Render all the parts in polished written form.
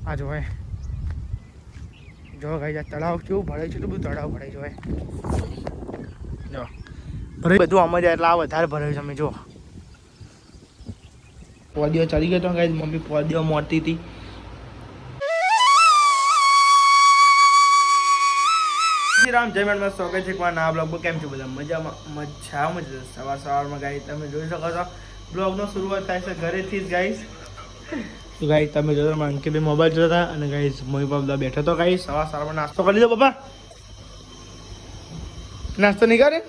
આ જોવે જો ગાઈસ આ તળાવ કેવું ભરાય છે, એટલું બધું તળાવ ભરાય જોવે જો ભરાય બધું આમ જ એટલે આ વધારે ભરાયું છે. અમે જો પોદીઓ ચડી ગયો તો ગાઈસ, મમ્મી પોદીઓ મોરતી હતી. રામ જય મેડમ, સ્વાગત છે એકવાર નવા બ્લોગ. કેમ છો બધા? મજામાં સવારમાં ગાઈસ તમે જોઈ શકો છો બ્લોગનો શરૂઆત થાય છે ઘરેથી જ ગાઈસ. તો ગાઈસ તમે જોજો અંકિત મોબાઈલ જોતા હતા અને ગાઈસ મમ્મી પપ્પા બેઠો તો ગાઈસ. સવારમાં નાસ્તો કરી લીધો પપ્પા? નાસ્તો નહીં કરે?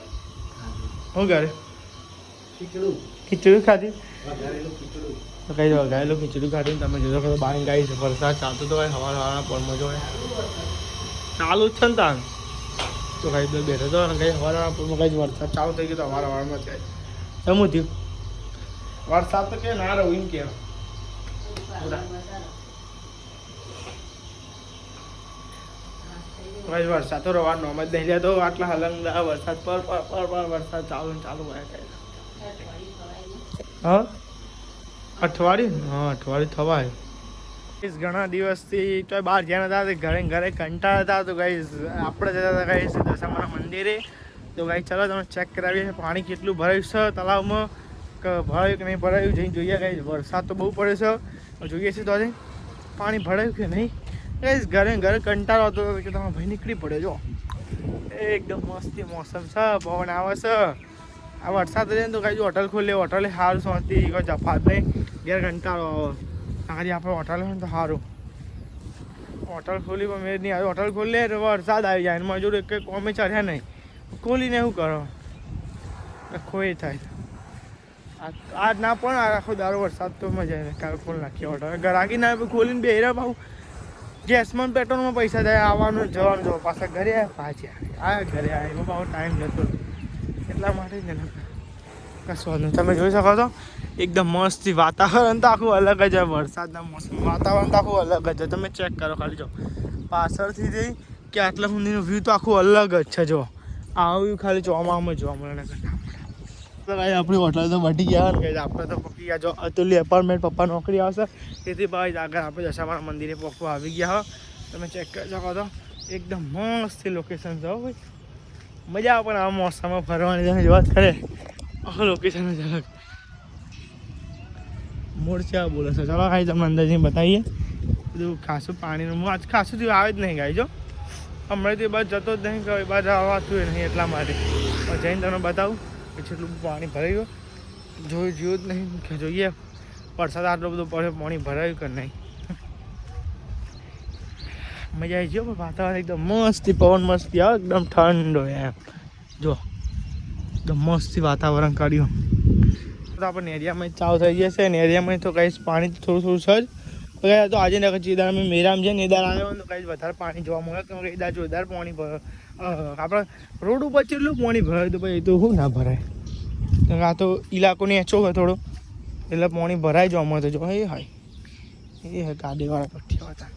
શું કરે? ખીચડી ખાધી. તો કઈ વઘારેલું ખીચડી ખાધી. તમે જોજો કે બાય ગાઈસ વરસાદ ચાલતો તો હોય હવાના પોરમાં જો ચાલુ જ છે ને તાન. તો કઈ બેઠો તો કઈ હવાના પોરમાં કઈ વરસાદ ચાલુ થઈ ગયો તો અમારા વાળમાં થાય. સમું થયું વરસાદ તો કે ના રહ્યું એમ કે વરસાદ તો રવાનો અમે જ નહીં તો આટલા હલંગા વરસાદ પર વરસાદ ચાલુ હોય કઈ. હા અઠવાડિયું? હા અઠવાડિયું થવાય. ઘણા દિવસથી તો બહાર જ્યાં હતા ઘરે કંટાળા હતા. તો ગાઈસ આપણે જતા હતા ગાઈસ દશામાના મંદિરે. તો ગાઈસ ચાલો તમે ચેક કરાવીએ પાણી કેટલું ભરાયું છે તળાવમાં, કે ભરાયું કે નહીં ભરાયું જઈને જોઈએ. ગાઈસ વરસાદ તો બહુ પડે છે, જોઈએ છીએ તો આજે પાણી ભરાયું કે નહીં. ગાઈસ ઘરે કંટાળો હતો કે તમે ભાઈ નીકળી પડે જો એકદમ મસ્તી મોસમ છે, પવન આવે છે. આ વરસાદ રહે ને તો ગાઈસ હોટલ ખોલે, હોટલે સારું શાંતિ કોઈ જફાત નહીં. ઘેર કંટાળો આવે આપણે હોટલ હોય ને તો સારું. હોટલ ખોલી પણ મેળ નહીં આવે. હોટલ ખોલીએ તો વરસાદ આવી જાય એમાં જોડે કંઈ કોમે ચડ્યા નહીં. ખોલીને શું કરો ખોઈ થાય. આજ ના પણ આખો દારો વરસાદ તો મજા આવે. કાલે ખોલી નાખીએ હોટલ ગરાકી ના ખોલીને બે હેરા ભાવ ગેસમાં પેટ્રોલમાં પૈસા થાય. આવવાનું જવાનું જો પાછા ઘરે પાછા ઘરે આવે એમાં ભાવ ટાઈમ જતો એટલા માટે જ ને કશું નહીં. તમે જોઈ શકો છો એકદમ મસ્ત વાતાવરણ તો આખું અલગ જ હોય. વરસાદના મોસમ વાતાવરણ તો આખું અલગ જ હોય. તમે ચેક કરો ખાલી જો પાછળથી જઈ કે આટલા સુધીનું વ્યૂ તો આખું અલગ જ છે. જો આવ્યું ખાલી ચોમામાં જોવા મળે. આપણી હોટલ તો મટી ગયા ને કંઈ આપણે તો પકી ગયા. જો અતુલ્ય એપાર્ટમેન્ટ પપ્પા નોકરી આવશે તેથી ભાઈ આગળ આપણે દશામાના મંદિરે પપ્પા આવી ગયા હો. તમે ચેક કરી શકો છો એકદમ મસ્ત લોકેશન છે ભાઈ. મજા આવે પણ આ મોસમમાં ફરવાની તમે વાત કરે લોકેશન જ અલગ. મોરચા બોલે છે. ચાલો ખાઈ તમને અંદર જઈને બતાવીએ બધું ખાસું પાણીનું આજ ખાસું થયું આવે જ નહીં ગાઈ જો હમણાં તો બસ જતો જ નહીં કે બાદ આવતું નહીં એટલા માટે જઈને તમને બતાવું પછી એટલું પાણી ભરાયું જોયું જ નહીં કે જોઈએ વરસાદ આટલો બધો પડે પાણી ભરાયું કે નહીં. મજા આવી ગયો વાતાવરણ એકદમ મસ્તી પવન મસ્તી આવે એકદમ ઠંડો એમ જો એકદમ મસ્તી વાતાવરણ કર્યું. તો આપણે એરિયામાં ચાલુ થઈ જશે ને એરિયામાં તો કંઈ પાણી થોડું છે જ. તો આજે ને ચીદાર અમે મેરામ છે ને એદાર આવ્યો તો કંઈ વધારે પાણી જોવા મળે કેમ કે એદાર જોરદાર પાણી ભરે. આપણે રોડ ઉપર કેટલું પાણી ભરાય તો ભાઈ એ તો શું ના ભરાય. આ તો ઇલાકો નેચો હોય થોડો એટલે પાણી ભરાય જોવા મળે. જો એ હોય ગાડીવાળા પક્ષીઓ હતા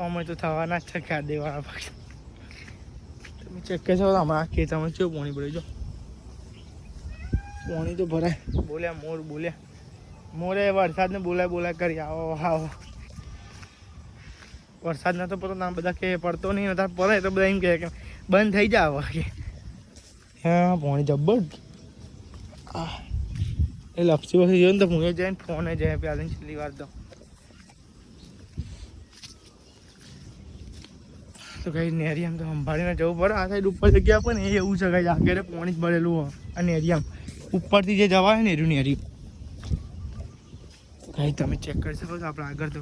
અમે તો થવાના જ છે ગાડીવાળા પક્ષી. તમે ચેક કરી શકો અમારા ખેતરમાં કેવું પાણી ભરાય જો પાણી તો ભરાય. બોલ્યા મોરે વરસાદને બોલાય કરી આવો. વરસાદના તો પતો ના બધા કે પડતો નહીં નતા પડે તો બધા એમ કહે કે બંધ થઈ જાવ કે હા પાણી જબ્બર. એ લપસી વસી ગયો ને તો હું જઈને ફોને જાય પ્યાલીને છેલ્લી વાર તો કઈ નેરિયામ તો સંભાળીને જવું પડે. આ સાઈડ ઉપર જગ્યા પણ એ એવું છે કઈ આગળ પાણી જ ભરેલું હોય આ નેરિયામ ઉપરથી જે જવાય ને એરું નેરિયું કઈ તમે ચેક કરી શકો છો. આપણે આગળ તો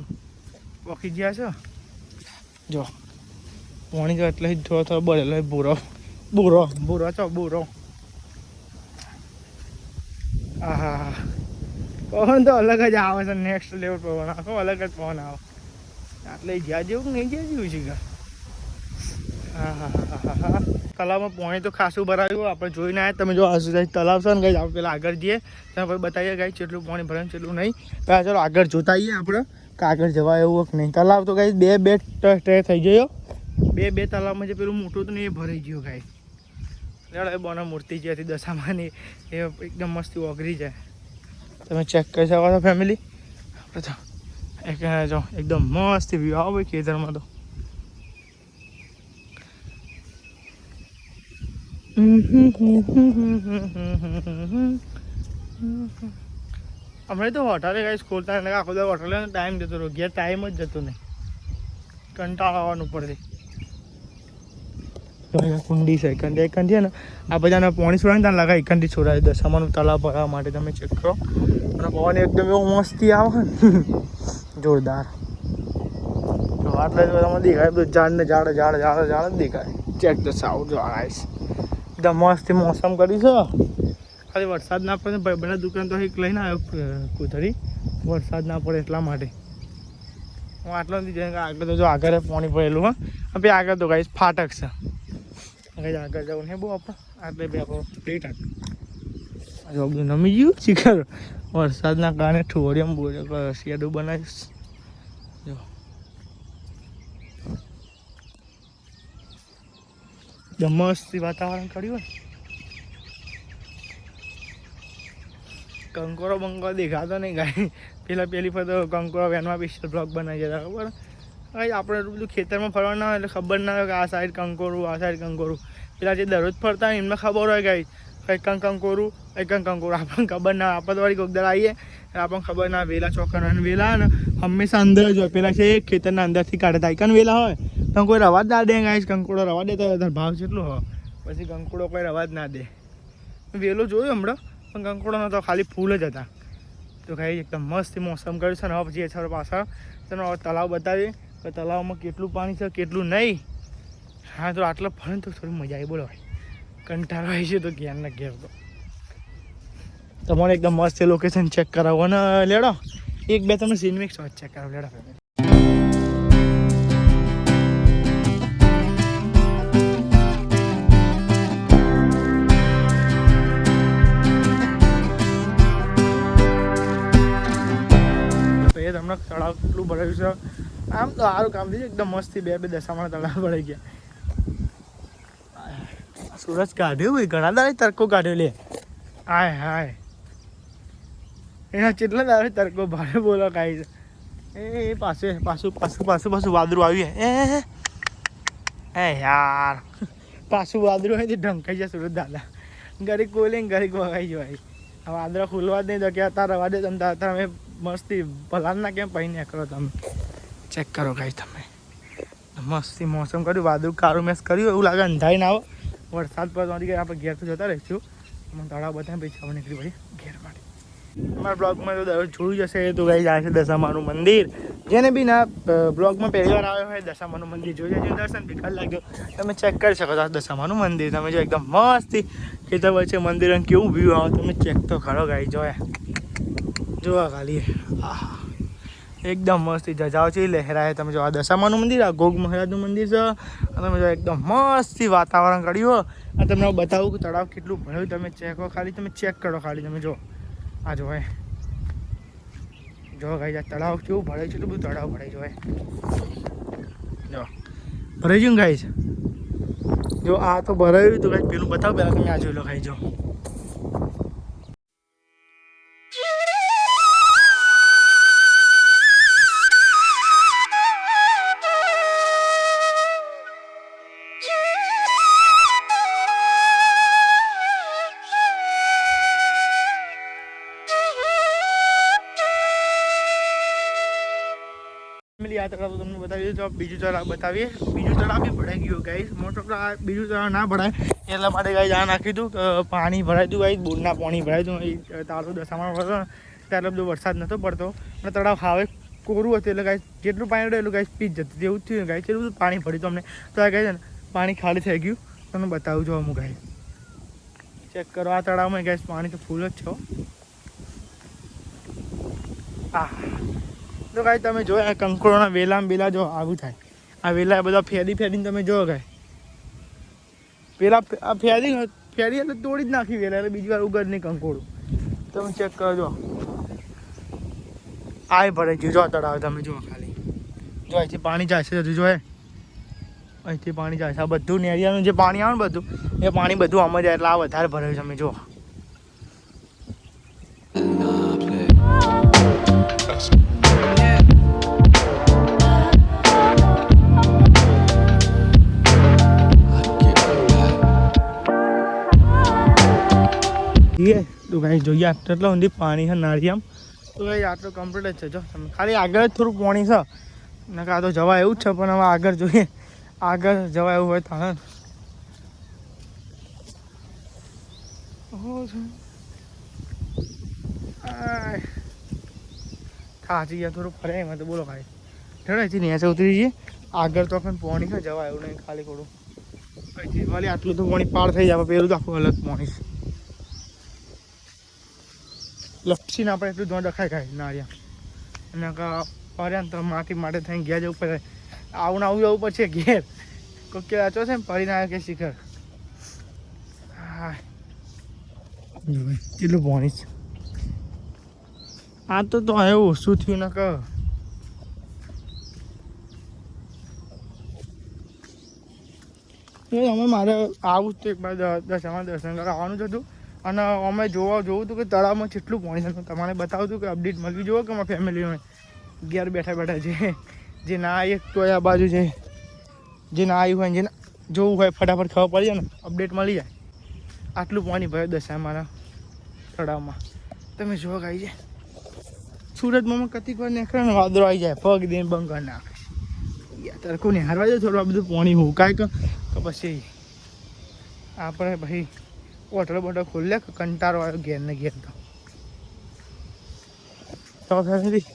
પોકી ગયા છો જો પાણી તો એટલે જ થોડો ભરેલો બોરો. હા પવન તો અલગ જ આવે છે. નેક્સ્ટ લેવલ પવન આખો અલગ જ પવન આવે. એટલે જ્યાં જેવું નહીં જ્યાં જેવું છે. હા તલાવમાં પાણી તો ખાસું ભરાયું આપણે જોઈને આવ્યા. તમે જો હજુ તલાવ છે ને કંઈ આપણે પેલા આગળ જઈએ ત્યાં પછી બતાવીએ ગાઈ કેટલું પાણી ભરાયું કેટલું નહીં. પહેલાં ચાલો આગળ જોતા આવીએ આપણે કે આગળ જવાય એવું કે નહીં. તલાવ તો ગાઈ બે ટ્રે થઈ ગયો. બે તલાવમાં જે પેલું મોટું હતું ને એ ભરાઈ ગયું ગાઈ. એ બોના મૂર્તિ જે હતી દશામાની એ એકદમ મસ્તી ઓગળી જાય. તમે ચેક કરી શકો છો ફેમિલી. આપણે તો એક જો એકદમ મસ્ત વ્યૂ આવે ખેતરમાં તો હમણાં તો હોટલે ગાઈસ ખોલતા એટલે આખો દા હોટલે ટાઈમ જતો રહ્યો ઘેર ટાઈમ જ જતો નહીં કંટાળો આવવાનું પડે કુંડી છે એકંડી છે ને આ બધાને પાણી છોડાય ત્યાં લગાવી એકંડી છોડાય દશામાનું તળાવ ભરવા માટે તમે ચેક કરો અને પવન એકદમ એવો મસ્તી આવે ને જોરદાર તો આટલે જ તમે દેખાય બધું ઝાડ જ દેખાય ચેક ધ સાઉથ જો આઈસ એકદમ મસ્ત મોસમ કરી છે ખાલી વરસાદ ના પડે ભાઈ દુકાન તો એક લઈને આવ્યો કુતરી વરસાદ ના પડે એટલા માટે હું આટલો નથી જઈને આગળ તો જો આગળ પાણી પડેલું હા પછી આગળ તો ગાઈશ ફાટક છે આગળ જવું ને બહુ આપણે આટલે બે આપણો પ્લેટ જો બધું નમી ગયું શીખર વરસાદના કારણે ઠોડિયમ બોલે શેડું બનાવીશ જો મસ્તી વાતાવરણ કર્યું કંકોરો બંકો દેખાતો નહીં ગાય પેલી પર તો કંકોરો વેનમાં સ્પેશિયલ બ્લોગ બનાવી જતા ખબર ભાઈ આપણે એટલું બધું ખેતરમાં ફરવા ના હોય એટલે ખબર ના હોય કે આ સાઈડ કંકોરું પેલા જે દરરોજ ફરતા હોય એમને ખબર હોય ગાય કંઈક કંકોરું આપણને ખબર ના આપણે તો વાળી કોકદર આવીએ આપણને ખબર ના વેલા ચોકરના વેલા ને હંમેશા અંદર જ હોય પેલા છે ખેતરના અંદરથી કાઢે તાઈકન વેલા હોય તો કોઈ રવા જ ના દે ગાઈશ કંકોડો રવા દેતા હોય ભાવ જેટલો હોય પછી કંકોડો કોઈ રવા જ ના દે વેલો જોયું હમણાં પણ કંકોડોનો તો ખાલી ફૂલ જ હતા તો ગાઈ એકદમ મસ્ત મોસમ કર્યું છે ને હવે પછી છે પાછળ તને તળાવ બતાવીએ કે તળાવમાં કેટલું પાણી છે કેટલું નહીં હા તો આટલો ફરે તો થોડી મજા આવી બોલો ભાઈ કંટાળો આવી છે તો ઘેર ના ઘેર તો તમારે એકદમ મસ્ત લોકેશન ચેક કરાવો ને લેડો એક બે તમને સિનેમિક શોટ ચેક કરાવો લેડો તમને તળાવ કેટલું ભરાયું છે આમ તો સારું કામ થયું એકદમ મસ્તી બે દશામાં તળાવ ભરાઈ ગયા સુરજ કાઢ્યો ભાઈ ઘણા દાડે તડકો કાઢ્યો લે હાય એના કેટલા દાડે તડકો ભારે બોલો કાંઈ છે એ પાછું વાદળું આવ્યું એ યાર પાછું વાદળું હોય તો ઢંકાઈ જાય સુરત દાદા ગરીક બોલે ને ગરીક વગાઈ જવાય આ વાદળા ખુલવા જ નહીં તો કે અત્યારે રવા દે તમે અત્યારે અમે મસ્તી ભલાના કેમ પહેરીને કરો તમે ચેક કરો ગાઈ તમે મસ્તી મોસમ કર્યું વાદળું કાળું મેસ કર્યું એવું લાગે અંધારી ના આવો વરસાદ પર ગયા આપણે ઘેર તો જતા રહીશું મને તળાવ બધાને પછી આપણે નીકળી પડી ઘેર માટે અમારા બ્લોગમાં તો દરરોજ જોયું જશે તો ગાઈ જાય છે દશામાનું મંદિર જેને બી ના બ્લોગમાં પહેલી વાર આવ્યો હોય દશામાનું મંદિર જોઈ જાય દર્શન ભીખર લાગ્યો તમે ચેક કરી શકો છો દશામાનું મંદિર તમે જો એકદમ મસ્તી ખેતર વચ્ચે મંદિર અને કેવું વ્યૂ આવે તમે ચેક તો ખરો ગાઈ જોવા ખાલી એકદમ મસ્ત જજાઓ છે લહેરાય તમે જો આ દશામાનું મંદિર આ ગોગ મહારાજનું મંદિર છે તમે જો એકદમ મસ્તી વાતાવરણ કર્યું અને તમને બતાવું કે તળાવ કેટલું ભરાયું તમે તમે ચેક કરો ખાલી તમે જો આ જો ગાઈ આ તળાવ કેવું ભરાય છે એટલું બધું તળાવ ભરાય જો ભરાઈ ગયું ગાઈ છે જો આ તો ભરાયું તો ગાઈ પેલું બતાવો પહેલાં તમે આ જોઈ લો ખાઈ જાઓ આ તળાવ તમને બતાવી તો બીજું તળાવ બતાવીએ બીજું તળાવ બી ભરાઈ ગયું ગાઈસ મોસ્ટ ઓફ બીજું તળાવ ના ભરાય એટલા માટે ગાઈ આ નાખ્યું હતું કે પાણી ભરાય હતું ગાઈ બોરના પાણી ભરાય હતું તાળું દશામાં ભરતો ત્યારે બધો વરસાદ નહોતો પડતો અને તળાવ હાવે કોરું હતું એટલે ગાઈ જેટલું પાણી રહ્યું એટલું ગાઈ પીજ જતું એવું જ થયું ગાઈ એટલું બધું પાણી ભર્યું હતું અમને તો આ ગાઈ પાણી ખાલી થઈ ગયું તમને બતાવું જો અમુક ગાઈ ચેક કરો આ તળાવમાં ગાઈસ પાણી તો ફૂલ જ છો તો ગાઈ તમે જો કંકોડોના વેલામાં વેલા જો આવું થાય આ વેલા બધા ફેરીને તમે જો ગાય પેલા આ ફેરી એટલે તોડી જ નાખી વેલા એટલે બીજી વાર ઉગડ નહીં કંકોડું તમે ચેક કરજો આ ભરાઈ ગયું જો તળાવ તમે જુઓ ખાલી જો અહીંથી પાણી જાય છે હજુ જો અહીંથી પાણી જાય છે આ બધું નેરિયાનું જે પાણી આવે ને બધું એ પાણી બધું આમ જાય એટલે આ વધારે ભરાયું તમે જુઓ તો ગાઈસ જોઈએ આટલો સુધી પાણી છે નાળિયામ. તો ગાઈસ આટલું કમ્પ્લીટ જ છે. જો તમે ખાલી આગળ જ થોડું પાણી છે, નકર આ તો જવા એવું જ છે. પણ હવે આગળ જોઈએ, આગળ જવા એવું હોય તો થાચી ગયા થોડું ફરે એમાં તો બોલો ભાઈ ઠેડાથી નેચે ઉતરી જઈએ. આગળ તો પણ પાણી છે, જવા એવું નહીં. ખાલી થોડું અહીંથી વાલી આટલું તો પાણી પાર થઈ જાય, પેલું તો આખું અલગ પાણી છે. લપસીને આપણે એટલું ધોન રખાય કાંઈ નાળિયા અને ફર્યા ને તો માટી માટે થઈને ઘેર જવું પડે. આવું ને આવું જવું પડશે ઘેર. કોઈ કે આચો છે ને ફરીને આવે કે શિખર. હા કેટલું પાણી છે. આ તો એવું ઓછું થયું ને કહો. અમે મારે આવું જ તો એક બાર દશામાં દર્શન કરવા આવવાનું જ હતું. અને અમે જોવું હતું કે તળાવમાં કેટલું પાણી છે. તમારે બતાવું હતું કે અપડેટ મળવી જોઈએ કે અમારા ફેમિલીમાં ઘેર બેઠા બેઠા જે ના આવી તો આ બાજુ છે, જે ના આવ્યું હોય જે જોવું હોય ફટાફટ ખબર પડી જાય ને, અપડેટ મળી જાય. આટલું પાણી ભર્યું દશા મારા તળાવમાં. તમે જોવા ગાઈ છે સુરતમાં કતિક વાર નીકળે ને વાદળો આવી જાય, પગ દઈને બંધ કરી નાખે. યાર કોને હારવા જાય થોડું આ બધું પાણી હુકાય કે પછી આપણે ભાઈ વોટર બોટલ ખોલી લે. કંટાળો આવ્યો ઘેર ને ઘેર તો ફેમિલી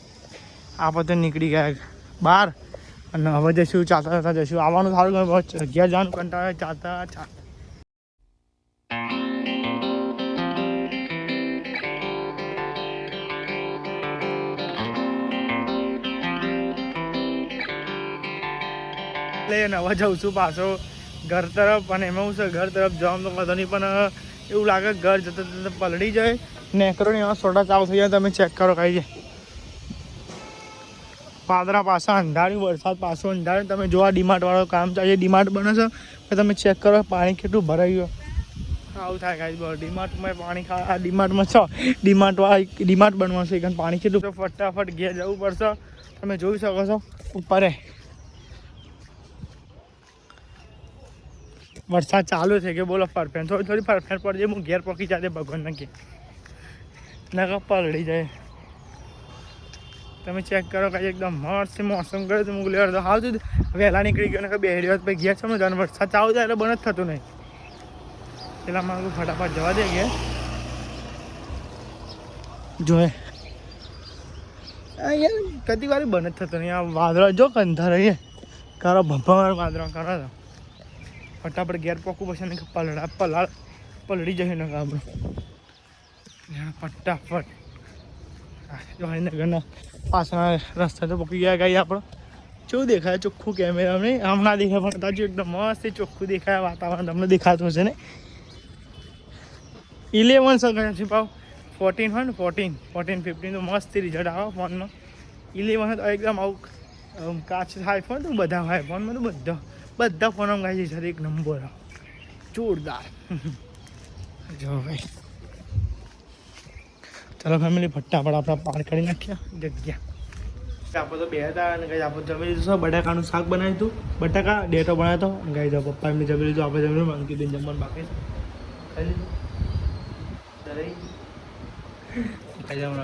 આપણે તો નીકળી ગયા બહાર અને હવે જઈશું ચાલતા ચાલતા જઈશું. આવવાનું સારું ઘેર જવાનું કંટાળો ચાલતા ચાલતા. એટલે હવે જઉં છું પાછો ઘર તરફ. અને એમાં હું છે ઘર તરફ જવાનું તો વાંધો નહીં, પણ એવું લાગે ઘર જતાં જતાં પલળી જાય. નેકરો ને એવા સોડા ચાલુ થઈ જાય. તમે ચેક કરો કઈ જાય પાદરા પાછા અંધાર્યું, વરસાદ પાછો અંધાર્યું. તમે જો આ ડીમાર્ટ વાળો કામ ચાલે, ડીમાર્ટ બને છે કે તમે ચેક કરો પાણી કેટલું ભરાયું. આવું થાય કાંઈ ડીમાર્ટમાં પાણી આ ડીમાર્ટમાં છો ડીમાર્ટ બનવાનું છે. પાણી કેટલું ફટાફટ ઘેર જવું પડશે. તમે જોઈ શકો છો ઉપર વરસાદ ચાલુ થઈ ગયો. બોલો ફરફેર થોડી ફરફેર પડી જાય. હું ઘેર પકી જાય ભગવાનના કે ના પલળી જાય. તમે ચેક કરો કે એકદમ મસ્ત મોસમ કર્યો તો હું લેવા તો હાવ વહેલા નીકળી ગયો ને બે દિવસ પછી ઘેર સમજો અને વરસાદ ચાલુ થાય એટલે બંધ જ થતું નહીં. પેલા મારું ફટાફટ જવા દે ઘેર જોએ યાર કદી વાર બંધ જ થતો નહીં. આ વાદળા જો કંધા રહીએ કરો ભભા વાદળા કરો તો ફટાફટ ઘેર પોકવું પછી ને પલળી જશે ને આપણું ફટાફટ. ઘરના પાછળના રસ્તા તો પકી ગયા ગાઈ આપણો. કેવું દેખાય ચોખ્ખું કેમેરા નહીં હમણાં દેખાય પણ તાજુ એકદમ મસ્ત ચોખ્ખું દેખાય. વાતાવરણ તમને દેખાતું હશે ને. 11 સગા છે ભાવ 14 હોય ને 14 15 તો મસ્ત રિઝલ્ટ આવે ફોનમાં. 11 તો એકદમ આવું કાચ થાય ફોન તો બધા હોય ફોનમાં તો બધા ફોનમાં ગાઈ છે એક નંબર જોરદાર. જો ભાઈ ચાલો ફેમિલી ફટાફટ આપણે પાર કરી નાખ્યા જગ્યા. આપણે તો બે હતા અને ગાઈ આપણે જમી લીધું. બટાકાનું શાક બનાવ્યું હતું, બટાકા ડેટો બનાવ્યો હતો. ગાઈ જાઓ પપ્પા એમને જમી લીધું, આપણે જમી લીધું. અંકિત જમવાનું બાકી છે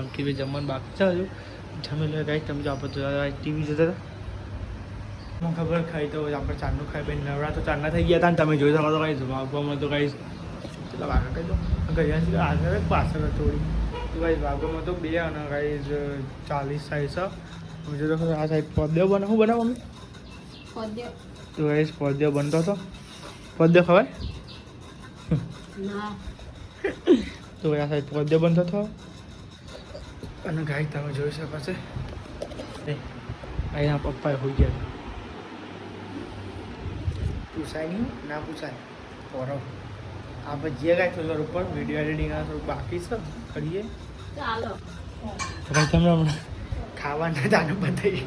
અંકિત જમવાનું બાકી છે હજુ. જમી લે ગાઈ. તમે જો આપણે તો ટીવી જોતા હતા મને ખબર ખાઈ તો આપણે ચારનું ખાઈ બેન નવરા તો ચારના થઈ ગયા હતા. ને તમે જોઈ શકો તો ગાઈ વાગવામાં તો ગાઈ કેટલા વાગા કહી દો ગયા આગળ પાછળ થોડી તો ગાઈ વાગવામાં તો 2 અને ગાઈ 40 સાઈઝ છે. જો આ સાઈડ પદ્યો બને શું બનાવો મમ્મી? તો ગાઈ પદ્યો બનતો હતો. પદ્યો ખવાય તો આ સાઈડ પદ્યો બનતો હતો. અને ગાઈ તમે જોઈ શકો છો અહીંયા પપ્પાએ હોઈ ગયા. પૂછાય નહીં ના પૂછાય બરાબર. આપણે જે ગાય થોડું ઉપર વિડીયો એડિટિંગ થોડું બાકી છે કરીએ ચાલો. ભાઈ તમે હમણાં ખાવાના જાને બતાવીએ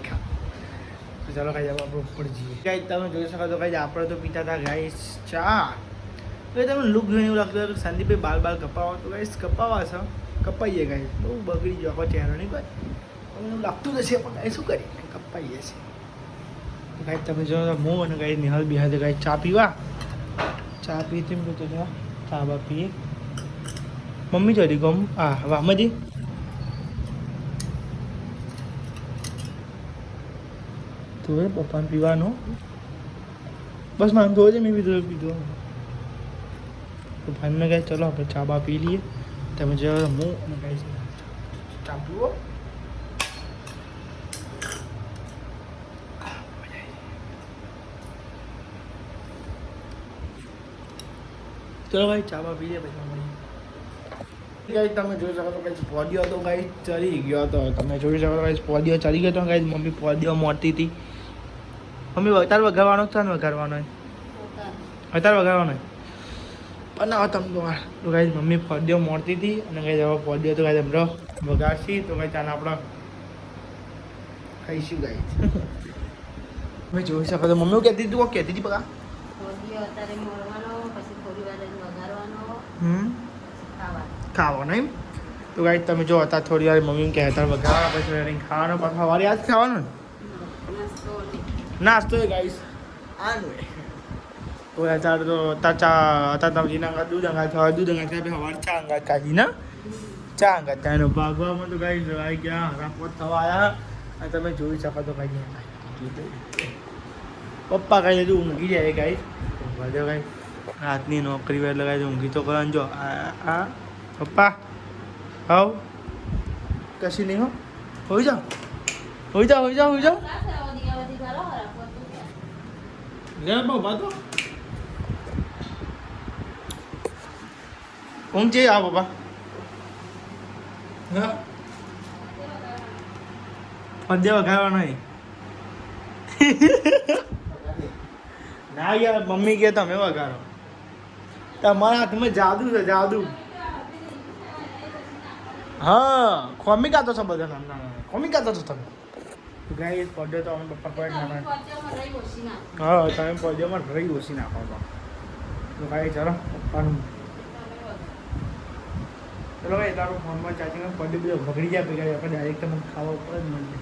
તો ચાલો કાંઈ આપણે ઉપર જઈએ. કાંઈ તમે જોઈ શકો તો કાંઈ આપણે તો પીતા હતા ગાય ચા. તો તમે લુક જોઈને એવું લાગતું કે સંદીપભાઈ બાલ કપાવા તો ગાઈસ કપાવા છે કપાઈએ ગાય બહુ બગડી ગયો આખો ચહેરો નહીં કોઈ તમને એવું લાગતું હશે પણ ગાય શું કરીએ કપાઈએ છે. ગાય તમે જો હું અને ગાય નિહાલ બિહાર ગાય ચા પીવા ચા પીતી તો ચા બા પીએ મમ્મી ચડી ગમ હા વામજી તો પપ્પાને પીવાનો બસ મારે જોજે મેં પીધો તો ભાઈને કહે ચલો આપણે ચા બા પી લઈએ તમે જો હું અને કહે ચા પીવો ચલો ભાઈ ચા બા પી લે પછી ગાઈસ તમે જોઈ શકો તો ગાઈસ પોડિયો તો ગાઈસ ચડી ગયો હતો તમે જોઈ શકો તો ગાઈસ પોડિયો ચડી ગયો તો ગાઈસ મમ્મી પોડિયો મોરતી હતી મમ્મી અત્યારે વગાડવાનો છે ને વગાડવાનો અત્યારે વગાડવાનો બનાવો તમે તો ગાઈસ મમ્મી પોડિયો મોરતી હતી અને ગાઈસ હવે પોડિયો તો ગાઈસ હમણાં વગાડશી તો ગાઈસ ચાને આપણે ખાઈશું ગાઈસ તમે જોઈ શકો તો મમ્મી કહેતી હતી કહેતી હતી બગા અત્યારે મોરવાનો પછી થોડી વાર વગાડવાનો ખાવાનો એમ તો ગાઈસ તમે જો હતા થોડી વાર મમ્મી કહેતા વગાડવા પછી ખાવાનો પાછો સવારે યાદ ખાવાનો ને નાસ્તો એ ગાઈસ આનું તો અત્યારે તો અત્યારે તમે જીના દૂધ અંગા થવા દૂધ અંગા થાય સવારે ચા અંગા કાઢી ને ચા અંગા થાય ભાગવામાં તો ગાઈસ આવી ગયા રાપોત થવા આવ્યા અને તમે જોઈ શકો તો કાંઈ પપ્પા કાંઈ હજુ ઊંઘી જાય ગાઈસ વધ્યો ગાઈસ રાતની નોકરી હોય એટલે ગાઈસ ઊંઘી તો કરવાનું જો આ પપ્પા આવ કશી નહીં હો હોઈ જાઓ હોઈ જાઓ હોઈ જાઓ હોઈ જાઓ પપ્પા તો ઊંઘ જઈ આવ પપ્પા હા પદ્ય વગાડવાનો નહીં ના યાર મમ્મી કે તમે વગાડો તમારા હાથમાં જાદુ છે જાદુ હા ખોમી કાતો છો બધા નાના ખોમી કાતો છો તમે ગાઈસ પડ્યો તો અમે પપ્પા કોઈ નાના હા તમે પડ્યોમાં રહી ઓછી નાખો તો ગાઈ ચાલો પપ્પાનું ચલો ભાઈ તારો ફોનમાં ચાર્જિંગ પડ્યો બધો બગડી જાય પછી આપણે ડાયરેક્ટ તમને ખાવા ઉપર જ મળે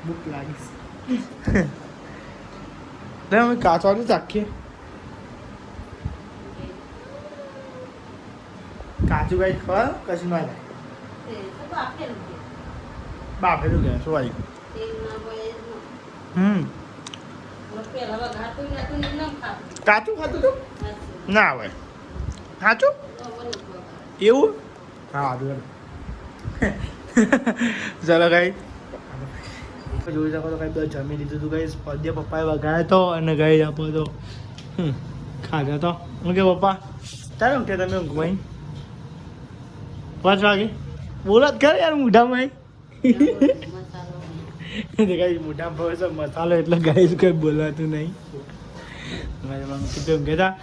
ભૂખ લાગીશ અમે કાચવાનું ચાખીએ કાચું ગાઈ ખવા કશું ના થાય બાફેલું કે શું આવી કાચું ખાતું તું ના હોય કાચું એવું હા ચાલો ગાઈ જોઈ શકો તો કઈ બધું જમી લીધું હતું કઈ પદ્ય પપ્પાએ વગાડ્યો તો અને ગઈ આપો તો ખાધા તો હું કે પપ્પા ચાલો કે તમે ઊંઘમાં 5 વાગે બોલો જ ખરે યાર મોઢામાં કઈ મોઢામાં ભવે મસાલો એટલે ગાઈસ કઈ બોલાતું નહીં કીધું કહેતા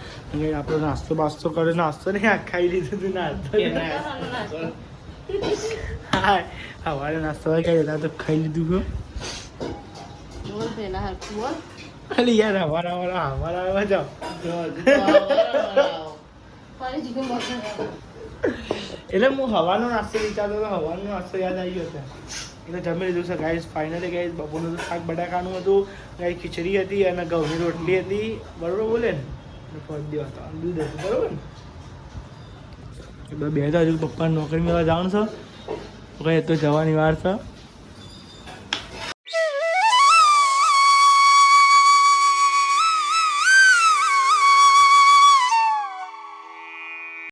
આપણો નાસ્તો બાસ્તો કર્યો નાસ્તો નહીં આ ખાઈ લીધું હતું નાસ્તો હા સવારે નાસ્તો ખાઈ લીધા તો ખાઈ લીધું અલી યાર હવારા જાઓ એટલે હું હવાનો નાસ્તો વિચારતો હતો હવાનો નાસ્તો યાદ આવી ગયો એટલે જમી લીધું છે ગાઈસ ફાઇનલી ગાઈસ બપોરનું તો શાક બટાકાનું હતું ગાઈસ ખીચડી હતી અને ઘઉંની રોટલી હતી બરોબર બોલે ને પદ્ય હતો દૂધ હતું બરોબર ને બે તો હજુ પપ્પાની નોકરી મેળવા જવાનું છે કઈ તો જવાની વાર છે